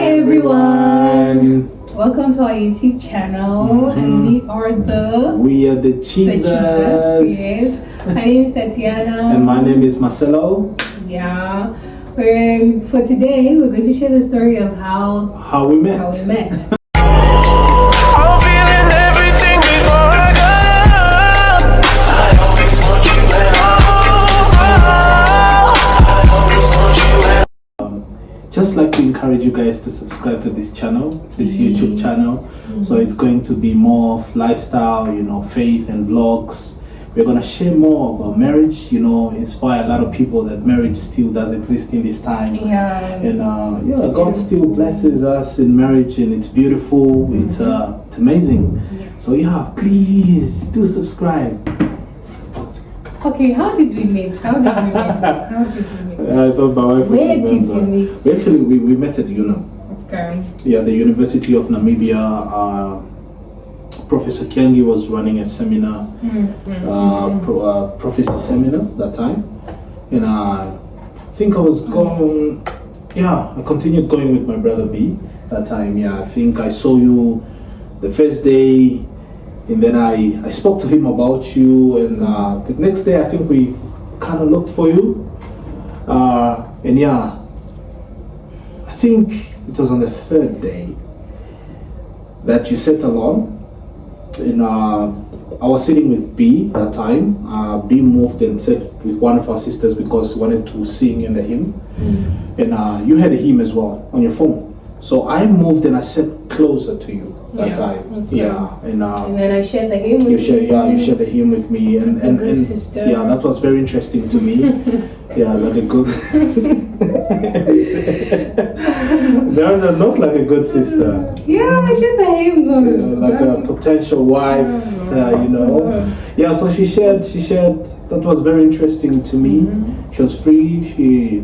Hi everyone! Welcome to our YouTube channel, and we are the Chizas. Yes. My name is Tatiana. And my name is Marcelo. Yeah. For today, we're going to share the story of how we met. Just like to encourage you guys to subscribe to this channel, this YouTube channel. So it's going to be more of lifestyle, faith and vlogs. We're going to share more about marriage, inspire a lot of people that marriage still does exist in this time. And God still blesses us in marriage, and it's beautiful. It's amazing. So please do subscribe. Okay, how did we meet? I thought my wife would Where did remember. we meet? We met at UNAM. Okay. Yeah, the University of Namibia. Professor Kengi was running a seminar, prophecy seminar that time, and I think I was going. I continued going with my brother B that time. I think I saw you the first day. And then I spoke to him about you, and the next day I think we kind of looked for you. I think it was on the third day that you sat alone. And I was sitting with B that time. B moved and sat with one of our sisters because he wanted to sing in the hymn. And you had a hymn as well on your phone. So I moved and I sat closer to you that time. Okay. And then I shared the hymn with you. You shared the hymn with me, and good sister. Yeah, that was very interesting to me. Like a good. No, not like a good sister. Yeah, I shared the hymn. Like a potential wife, So she shared. That was very interesting to me. She was free.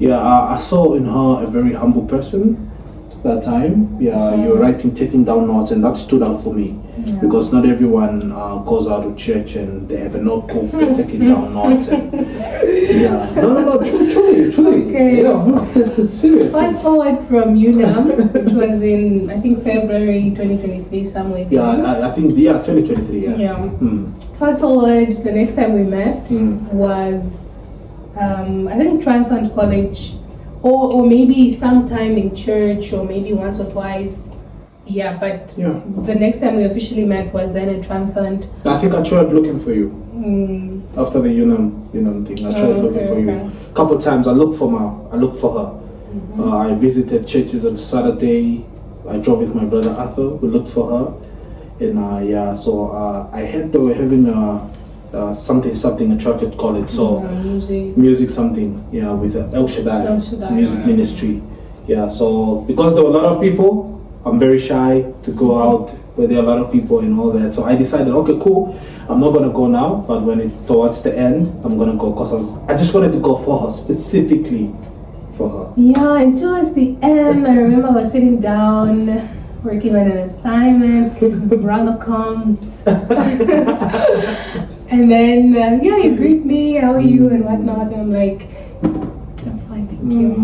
I saw in her a very humble person. That time, you were taking down notes, and that stood out for me because not everyone goes out of church and they have a notebook, they're taking down notes. And, truly. Okay. It's serious. Fast forward from UNAM, which was in I think February 2023, somewhere. I think 2023. Fast forward, the next time we met was I think Triumphant College. Or maybe sometime in church, or maybe once or twice. But the next time we officially met was then at Triumphant. I think I tried looking for you after the UNAM thing. I tried looking for you a couple of times. I looked for her. I visited churches on Saturday. I drove with my brother Arthur. We looked for her, and So I heard they were having something a traffic college, so music something with El Shaddai music ministry. So because there were a lot of people, I'm very shy to go out where there are a lot of people and all that, so I decided, okay, cool, I'm not gonna go now, but towards the end I'm gonna go, because I just wanted to go for her, specifically for her. And towards the end I remember I was sitting down working on an assignment. Brother comes and then you greet me, how are you and whatnot, and I'm like, I'm fine, thank you.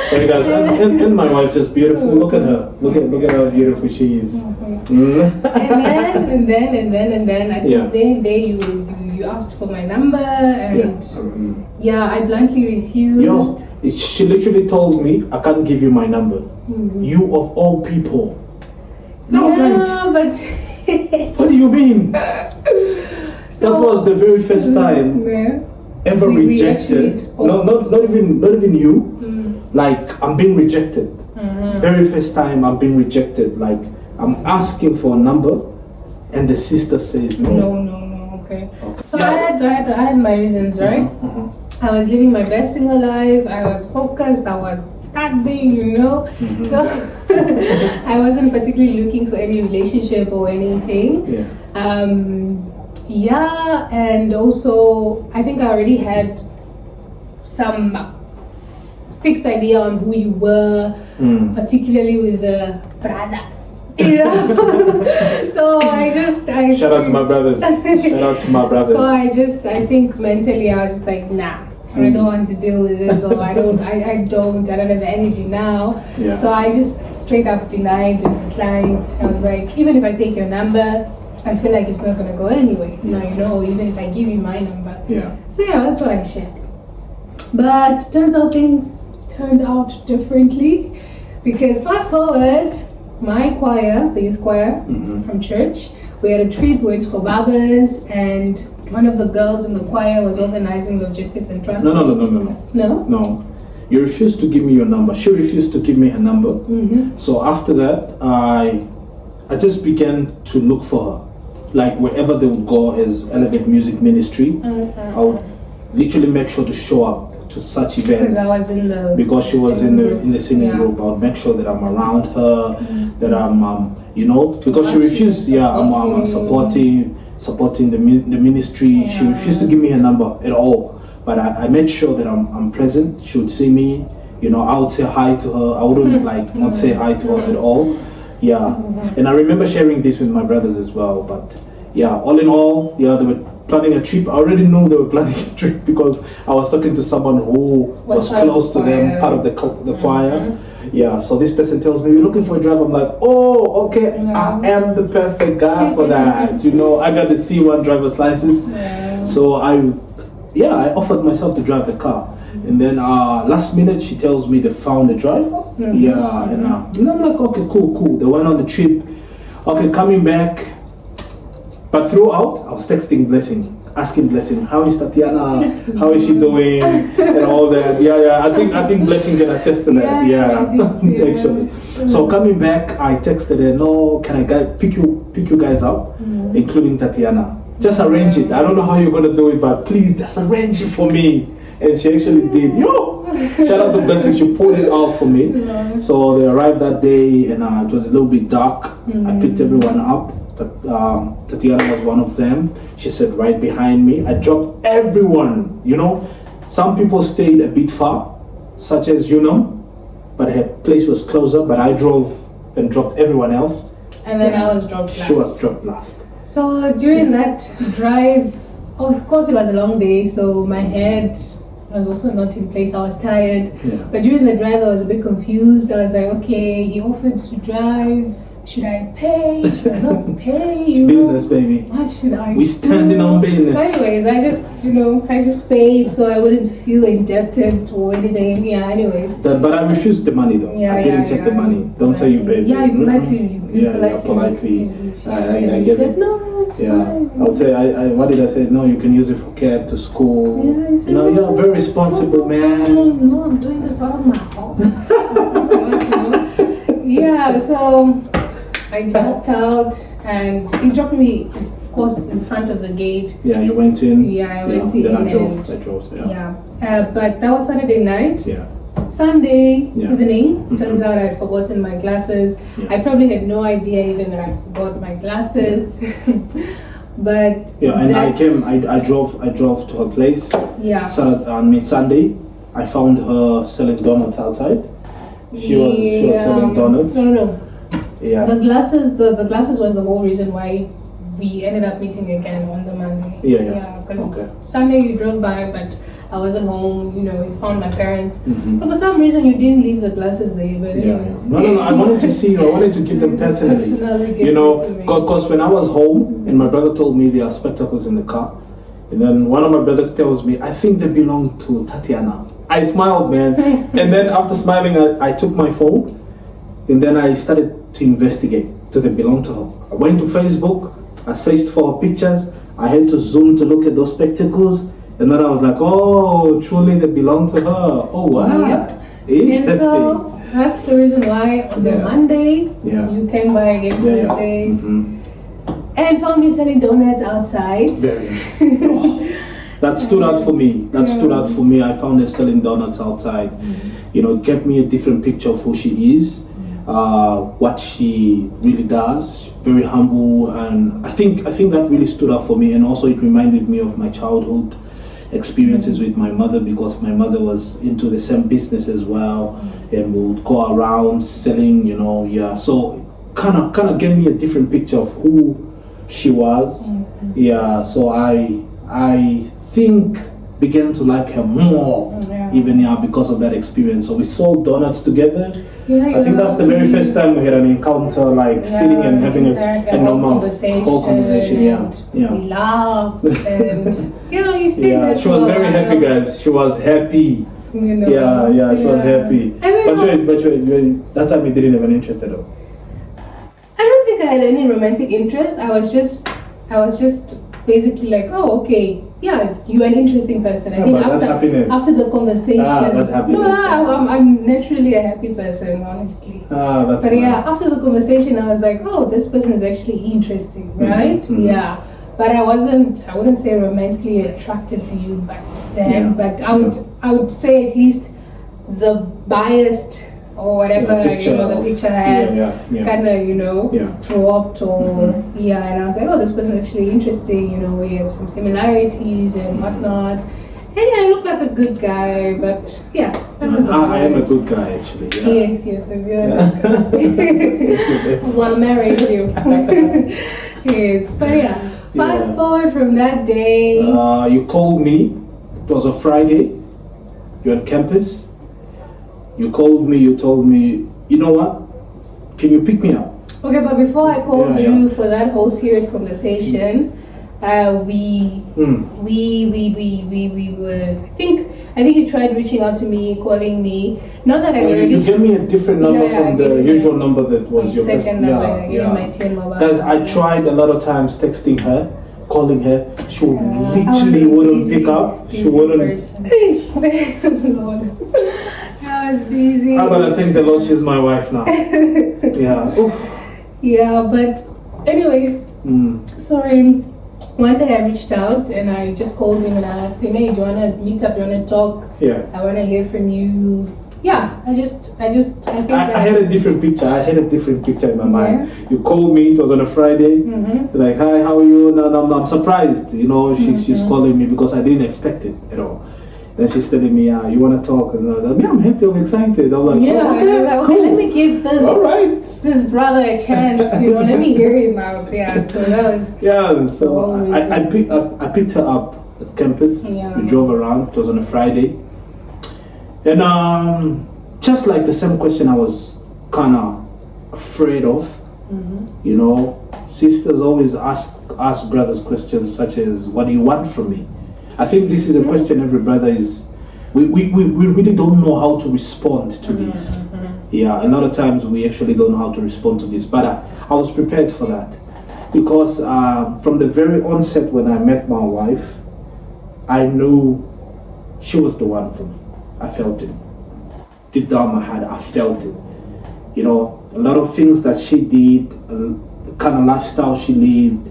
So you guys, and my wife, just beautiful. Look at her. Look at how beautiful she is. And then I think you asked for my number, and I bluntly refused. She literally told me, I can't give you my number. You of all people. I was like, what do you mean? That was the very first time ever rejected. No, not even you. Like, I'm being rejected. Very first time I'm being rejected. Like, I'm asking for a number, and the sister says no. No. Okay. So I had my reasons, right? I was living my best single life. I was focused. I was studying, So I wasn't particularly looking for any relationship or anything. And also I think I already had some fixed idea on who you were, particularly with the brothers. So shout out to my brothers. So I think mentally I was like, nah, I don't want to deal with this, or I don't have the energy now. Yeah. So I just straight up denied and declined. I was like, even if I take your number, I feel like it's not gonna go anyway. Now, even if I give you my number. Yeah. So yeah, that's what I shared. But turns out things turned out differently, because fast forward, my choir, the youth choir from church, we had a trip, we went to Kobabas, and one of the girls in the choir was organizing logistics and transport. No. No? You refused to give me your number. She refused to give me her number. So after that, I just began to look for her. Like wherever they would go as Elevate Music Ministry, I would literally make sure to show up to such events. Because she was in the singing group. I would make sure that I'm around her, that I'm, because she refused. I'm supporting the ministry. She refused to give me her number at all. But I made sure that I'm present. She would see me. I would say hi to her. I wouldn't not say hi to her at all. Yeah. And I remember sharing this with my brothers as well. But yeah, all in all, they were planning a trip. I already knew they were planning a trip because I was talking to someone who was close to them, part of the choir. Yeah, so this person tells me, we're looking for a driver. I'm like, oh, okay, I am the perfect guy for that. I got the C1 driver's license. So I offered myself to drive the car. And then last minute, she tells me they found a driver. Yeah, and I'm like, okay, cool. They went on the trip. Okay, coming back. But throughout, I was texting Blessing, asking Blessing, how is Tatiana? How is she doing? And all that. Yeah. I think Blessing can attest to that. Yeah, actually. So coming back, I texted her, no, can I pick you guys up, including Tatiana? Just arrange it. I don't know how you're gonna do it, but please just arrange it for me. And she actually did. Shout out to Blessing, she pulled it out for me. So they arrived that day, and it was a little bit dark. I picked everyone up. Tatiana was one of them. She sat right behind me. I dropped everyone. Some people stayed a bit far, such as but her place was closer. But I drove and dropped everyone else. And then I was dropped last. She was dropped last. So during that drive, of course it was a long day, so my head was also not in place. I was tired. But during the drive I was a bit confused. I was like, okay, he offered to drive. Should I pay? Should I not pay? It's business, baby. What should I We standing on business. Anyways, I just paid so I wouldn't feel indebted or anything. Yeah, anyways. But I refused the money though. I didn't take the money. Don't say you paid. Yeah, you politely. I get it. No, it's fine. I would say, what did I say? No, you can use it for cab to school. Yeah, you said, you're very responsible, man. No, I'm doing this out of my house. Yeah, so I dropped out, and he dropped me, of course, in front of the gate. Yeah, you went in. Yeah, I went in. Then I drove. Yeah. But that was Saturday night. Yeah. Sunday evening, turns out I'd forgotten my glasses. I probably had no idea even that I forgot my glasses. But and I drove to her place. Yeah. So on Sunday, I found her selling donuts outside. She was selling donuts. No. Yeah. The glasses was the whole reason why we ended up meeting again on the Monday. Yeah. Because Sunday you drove by, but I wasn't home. You found my parents. But for some reason you didn't leave the glasses there. But anyways. No. I wanted to see you. I wanted to give them personally. Because when I was home and my brother told me there are spectacles in the car, and then one of my brothers tells me, I think they belong to Tatiana. I smiled, man. And then after smiling, I took my phone, and then I started to investigate. Do they belong to her? I went to Facebook. I searched for her pictures. I had to zoom to look at those spectacles, and then I was like, oh, truly they belong to her. Oh, wow. Yep. Interesting. And so that's the reason why on the Monday you came by again to the place and found me selling donuts outside. Very interesting. That stood out for me. I found her selling donuts outside. It gave me a different picture of who she is, what she really does. Very humble, and I think that really stood out for me. And also, it reminded me of my childhood experiences with my mother, because my mother was into the same business as well, and we would go around selling. So kind of gave me a different picture of who she was. So I think began to like her more, even because of that experience. So we sold donuts together. I think that's the very first time we had an encounter, like sitting and having a normal whole conversation. We laughed and you stayed there. She was very happy, guys. She was happy. She was happy. But wait, that time you didn't have an interest at all. I don't think I had any romantic interest. I was just basically like, oh, okay, yeah, you're an interesting person. I think after the conversation, I'm naturally a happy person, honestly. But after the conversation, I was like, oh, this person is actually interesting, right? Yeah, but I wouldn't say romantically attracted to you back then, but I would say at least the biased or whatever, the picture I had kind of, dropped and I was like, oh, this person's actually interesting, we have some similarities and whatnot. And I look like a good guy, but I am a good guy actually. Yes, you're a good guy. I was want to marry you. Yes, but fast forward from that day. You called me, it was a Friday, you're on campus. You called me, you told me, you know what, can you pick me up? Okay, but before I called you for that whole serious conversation, we were, I think you tried reaching out to me, calling me, not that I already... You gave me a different number from the usual number that was your second number, my TN mobile. Guys, I tried a lot of times texting her, calling her, she literally wouldn't pick up, she wouldn't... I was busy. I'm gonna thank the Lord she's my wife now. But anyways, sorry. One day I reached out and I just called him and I asked him, hey, do you wanna meet up? Do you wanna talk? I wanna hear from you. I think I had a different picture. I had a different picture in my mind. You called me, it was on a Friday. Like, hi, how are you? No, I'm surprised. She's calling me because I didn't expect it at all. Then she's telling me, you want to talk? And I'm happy, I'm excited. I'm like, okay, let me give this brother a chance, let me hear him out. So that was... so I picked her up at campus. We drove around, it was on a Friday. And just like the same question I was kind of afraid of, sisters always ask brothers questions such as, what do you want from me? I think this is a question every brother is, we really don't know how to respond to this. A lot of times we actually don't know how to respond to this, but I was prepared for that. Because from the very onset when I met my wife, I knew she was the one for me. I felt it. Deep down my heart, I felt it. A lot of things that she did, the kind of lifestyle she lived,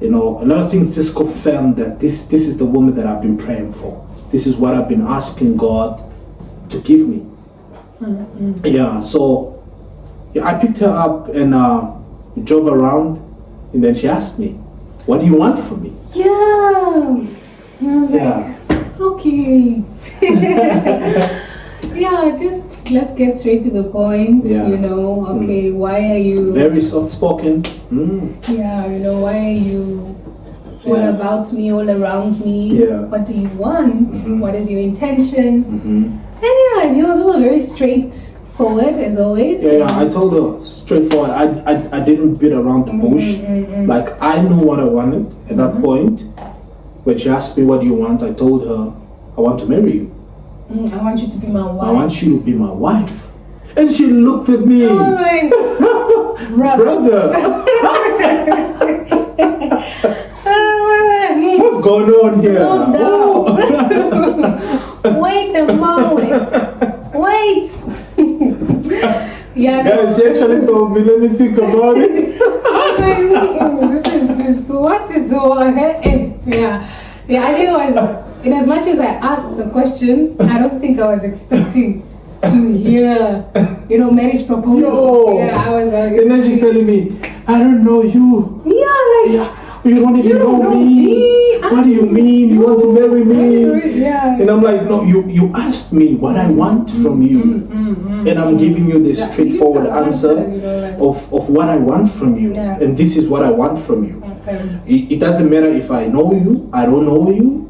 a lot of things just confirmed that this is the woman that I've been praying for. This is what I've been asking God to give me. So I picked her up and we drove around, and then she asked me, what do you want from me? And I was like, okay. Just let's get straight to the point. Okay, why are you very soft spoken? Why are you all about me, all around me? What do you want? What is your intention? And it was also very straightforward as always. I told her straightforward. I didn't beat around the bush. Like, I knew what I wanted at that point. When she asked me, what do you want? I told her, I want to marry you. I want you to be my wife. I want you to be my wife. And she looked at me. Oh my brother. What's going on here? Slow down. Wait a moment. Wait. Guys, she actually told me, let me think about it. This is what is going on. I think it was, in as much as I asked the question, I don't think I was expecting to hear, marriage proposal. I was like, and then she's telling me, I don't know you. You don't even know me. What do you mean? You want to marry me? And I'm like, no, you asked me what I want from you. And I'm giving you the straightforward answer of what I want from you. And this is what I want from you. It doesn't matter if I know you, I don't know you,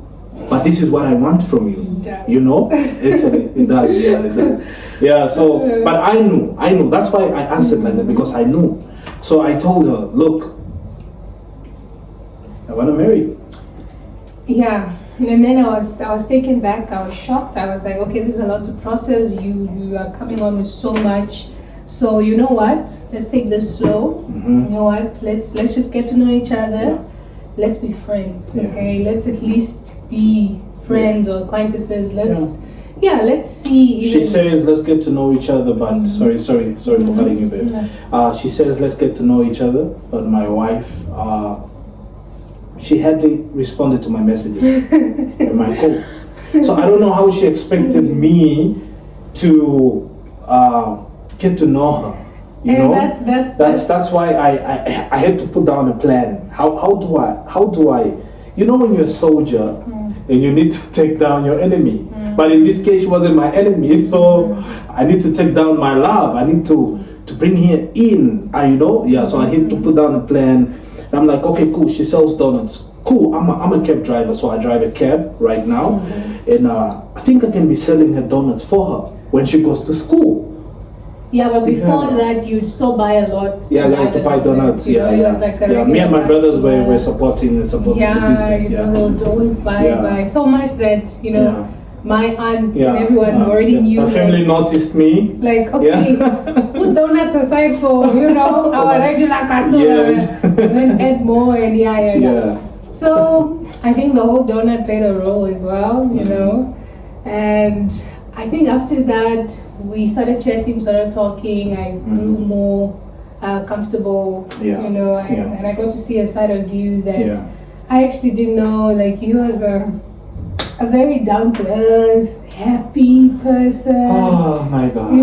but this is what I want from you. You know, actually, it does. Yeah, it does. Yeah. So, but I knew. That's why I answered like that, because I knew. So I told her, look, I want to marry you. Yeah. And then I was taken back. I was shocked. I was like, okay, this is a lot to process. You are coming on with so much. So you know what? Let's take this slow. You know what? Let's just get to know each other. Let's be friends. Okay. Let's at least be friends or acquaintances. Let's see. She says, let's get to know each other. But sorry for cutting you there. She says, let's get to know each other. But my wife, she hadn't responded to my messages and my calls. So I don't know how she expected me to get to know her. You know, that's why I had to put down a plan. How do I? You know, when you're a soldier and you need to take down your enemy. But in this case, she wasn't my enemy, so I need to take down my love. I need to bring her in. So I had to put down a plan. And I'm like, okay, cool. She sells donuts. Cool. I'm a cab driver, so I drive a cab right now, and I think I can be selling her donuts for her when she goes to school. Yeah, but before that, you'd still buy a lot. Yeah, like to buy donuts. It was like a me and my brothers were supporting the business. They would always buy so much that my aunt and everyone already knew. My family noticed me. Like, okay, put donuts aside for our regular customers, and then add more, and yeah. So I think the whole donut played a role as well, and I think after that we started chatting, started talking. I grew more comfortable, and I got to see a side of you that I actually didn't know. Like, you as a very down-to-earth, happy person. Oh my God.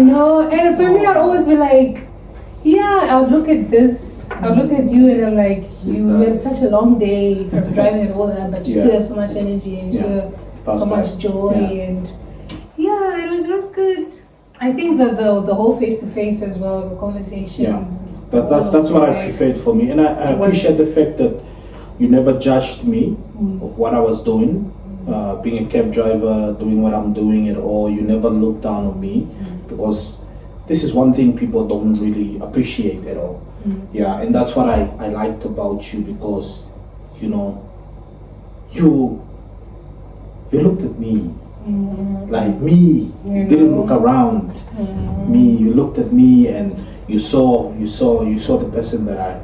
And for me, I'd always be like, I would look at this. I would look at you and I'm like, you had such a long day from driving and all that, but you still have so much energy and you still have so much joy and it was good. I think that the whole face-to-face as well, the conversations. That's what I preferred for me, and I appreciate the fact that you never judged me of what I was doing, being a cab driver, doing what I'm doing at all. You never looked down on me, because this is one thing people don't really appreciate at all. And that's what I liked about you, because you looked at me like me. You didn't look around me. You looked at me and you saw the person that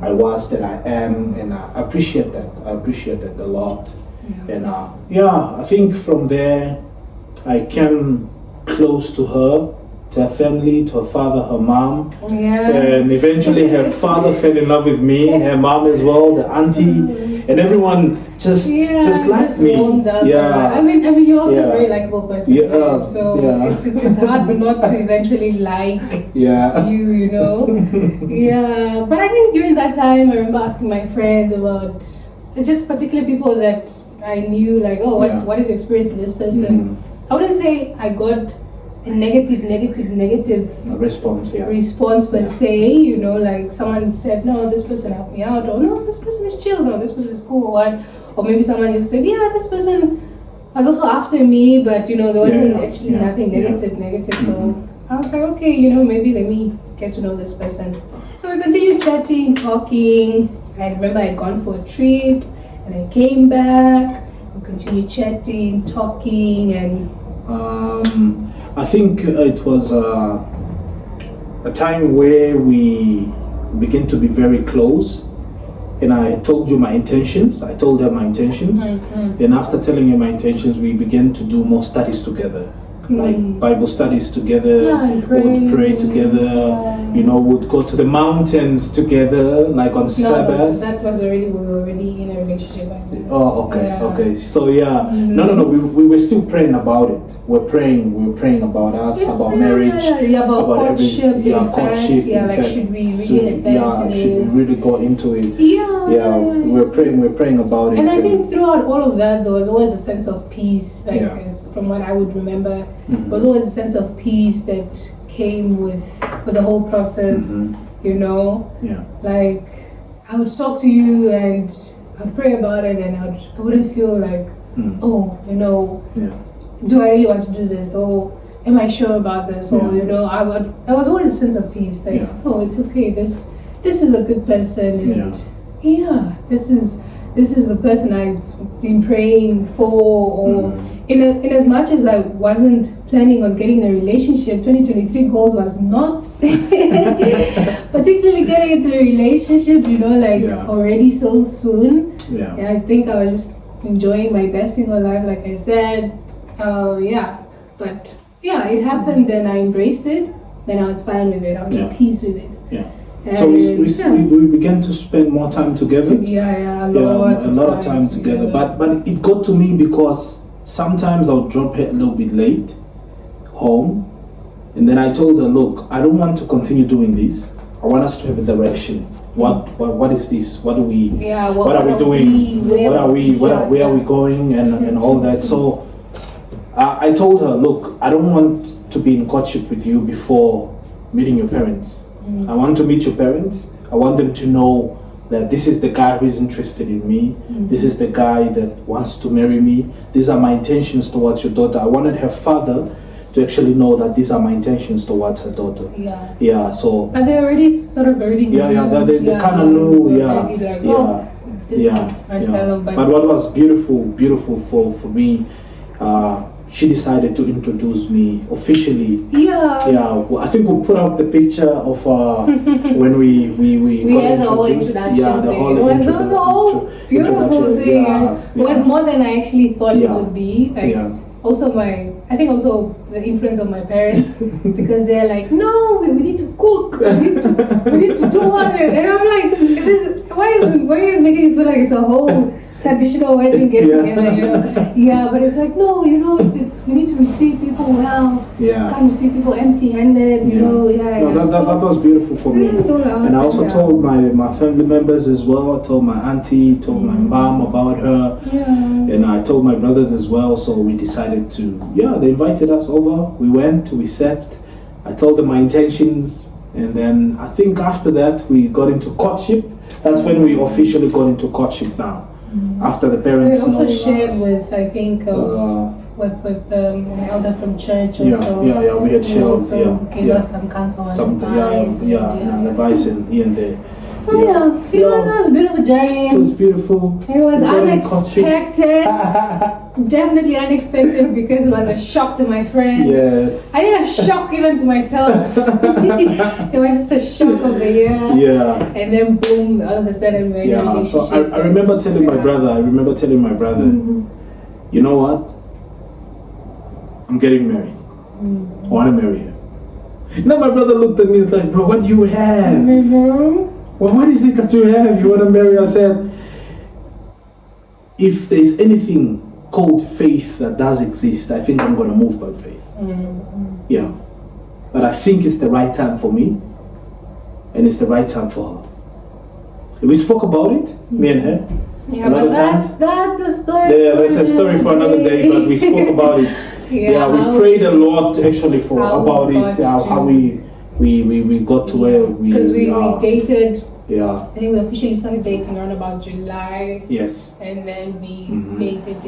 I was, that I am, and I appreciate that. I appreciate that a lot. And I think from there I came close to her, to her family, to her father, her mom, and eventually her father fell in love with me, her mom as well, the auntie, and everyone just liked me. I mean, you're also a very likable person. It's hard not to eventually like you. But I think during that time, I remember asking my friends about just particular people that I knew, like, what is your experience with this person? I wouldn't say I got a negative response per se, like someone said, no, this person helped me out, or no, this person is chill, no, this person is cool, or maybe someone just said, this person was also after me, but there wasn't actually nothing negative. So I was like, okay, maybe let me get to know this person. So we continued chatting, talking. I remember I'd gone for a trip and I came back, we continued chatting, talking, and I think it was a time where we began to be very close, and I told you my intentions. I told her my intentions, and after telling her my intentions, we began to do more studies together, like Bible studies together. Would pray together. Would go to the mountains together, like on Sabbath. That was we were already in a relationship back then. Oh, okay. So no. We were still praying about it. We were praying about us, about marriage, about courtship. Courtship. Should we really advance in should we really go into it? We're praying about it. And I think throughout all of that, there was always a sense of peace. From what I would remember, there was always a sense of peace that came with the whole process. Like, I would talk to you and I'd pray about it, and I wouldn't feel like oh, you know, Yeah. do I really want to do this? Or am I sure about this? Or, Yeah. you know, I was always a sense of peace. Like, oh, it's okay. This is a good person. And yeah, this is the person I've been praying for. Or in as much as I wasn't planning on getting a relationship, 2023 goals was not particularly getting into a relationship, you know, like already so soon. Yeah. And I think I was just enjoying my best single life, like I said. But yeah, it happened and I embraced it. Then I was fine with it. I was at peace with it. Yeah. So we began to spend more time together. A lot of time together. But it got to me because sometimes I would drop her a little bit late home, and then I told her, look, I don't want to continue doing this. I want us to have a direction. What is this? What are we doing? Where are we going? And all that. So I told her, look, I don't want to be in courtship with you before meeting your parents. I want to meet your parents. I want them to know that this is the guy who is interested in me. This is the guy that wants to marry me. These are my intentions towards your daughter. I wanted her father to actually know that these are my intentions towards her daughter. So. But they already sort of already knew. They kind of knew. This is Marcelo. But what was beautiful for me, she decided to introduce me officially. I think we'll put up the picture of when we had the whole introduction. It was a whole beautiful thing. It was more than I actually thought it would be. Also I think the influence of my parents, because they're like, no, we need to cook, we need to do all it, and I'm like, why is making it feel like it's a whole traditional wedding get together, you know? But it's like, no, you know, it's we need to receive people well. Can't receive people empty-handed, you know. That was beautiful for me. And I also told my family members as well. I told my auntie, told my mom about her, and I told my brothers as well. So we decided to, they invited us over. We went, we sat. I told them my intentions, and then I think after that we got into courtship. That's when we officially got into courtship now. After the parents. We also shared with, I think, with an elder from church. Also, we had shared. Also gave us some counsel and advice and here and there. So it was a bit of a journey. It was beautiful. It was unexpected. Definitely unexpected, because it was a shock to my friends. Yes. I think a shock even to myself. It was just a shock of the year. And then boom, all of a sudden we're in a relationship. So I remember telling my brother, you know what? I'm getting married. I want to marry her. Now my brother looked at me, he's like, bro, what do you have? Well, what is it that you have? You want to marry? I said, if there's anything called faith that does exist, I think I'm going to move by faith. But I think it's the right time for me, and it's the right time for her. We spoke about it, me and her. But that's a story. That's a story for another day. But we spoke about it. We prayed a lot actually about it. How we got to where we. Because we dated. I think we officially started dating around about July. Yes. And then we dated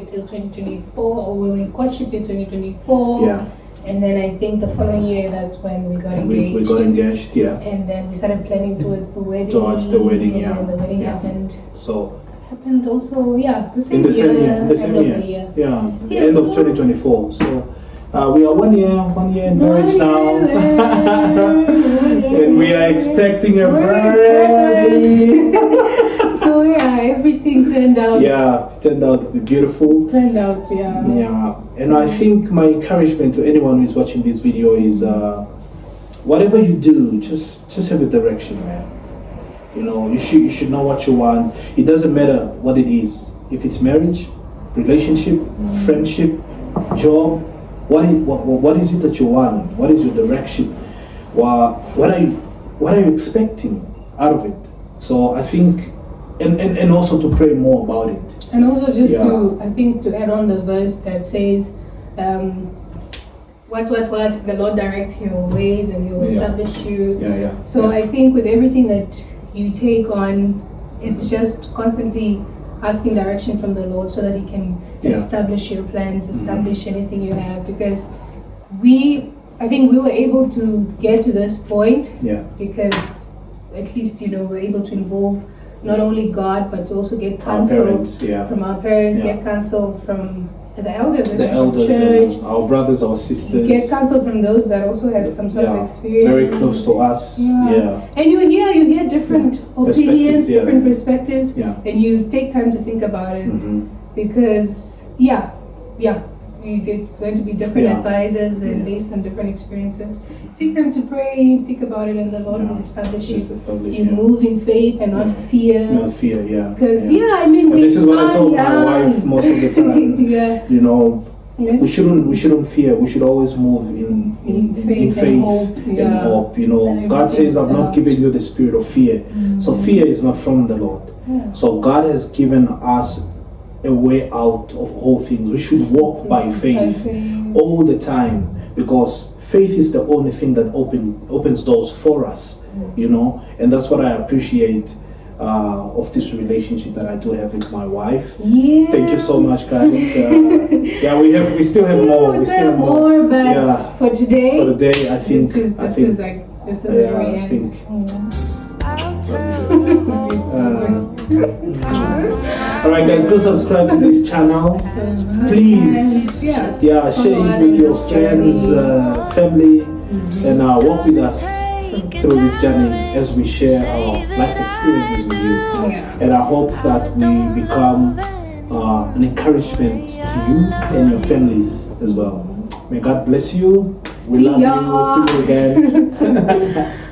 till 2024, or we were in courtship till 2024. And then I think the following year, that's when we got engaged. We got engaged, And then we started planning towards the wedding. And then the wedding happened. So. Happened also, the same year. End of the year. End of 2024. So. We are 1 year in marriage now. And we are expecting a baby. So everything turned out. It turned out to be beautiful. And I think my encouragement to anyone who is watching this video is whatever you do, just have a direction, man. You know, you should know what you want. It doesn't matter what it is. If it's marriage, relationship, friendship, job, what is it that you want? What is your direction? What are you expecting out of it? So I think, and also to pray more about it. And also just to add on the verse that says, what the Lord directs your ways and He will establish you. So I think with everything that you take on, it's just constantly asking direction from the Lord so that He can Yeah. establish your plans, establish anything you have. Because I think we were able to get to this point Yeah. because at least, we're able to involve not only God, but to also get Our counsel parents, yeah. from our parents, Yeah. get counsel from the elders in The the elders, church, and our brothers, our sisters. get counsel from those that also had some sort of experience. Very close to us. Yeah. And you hear different opinions, Perspectives, yeah. different perspectives, Yeah. and you take time to think about it because, it's going to be different Yeah. advisors and Yeah. based on different experiences. Take time to pray, think about it, and the Lord will establish you. You move in faith and not fear. No fear, yeah. Because, And this is what I told my wife most of the time. Yeah. We shouldn't fear. We should always move in faith and hope. and hope. God says, "I've not given you the spirit of fear." So fear is not from the Lord. Yeah. So God has given us a way out of all things. We should walk by faith all the time, because faith is the only thing that opens doors for us. And that's what I appreciate of this relationship that I do have with my wife. Yeah. Thank you so much, guys. We still have more. We still have more, but for today, for the day, I think this is where we end. Alright, guys, go subscribe to this channel, please. Share it with your friends, family, and walk with us through this journey as we share our life experiences with you. And I hope that we become an encouragement to you and your families as well. May God bless you. We love you. We'll see you again.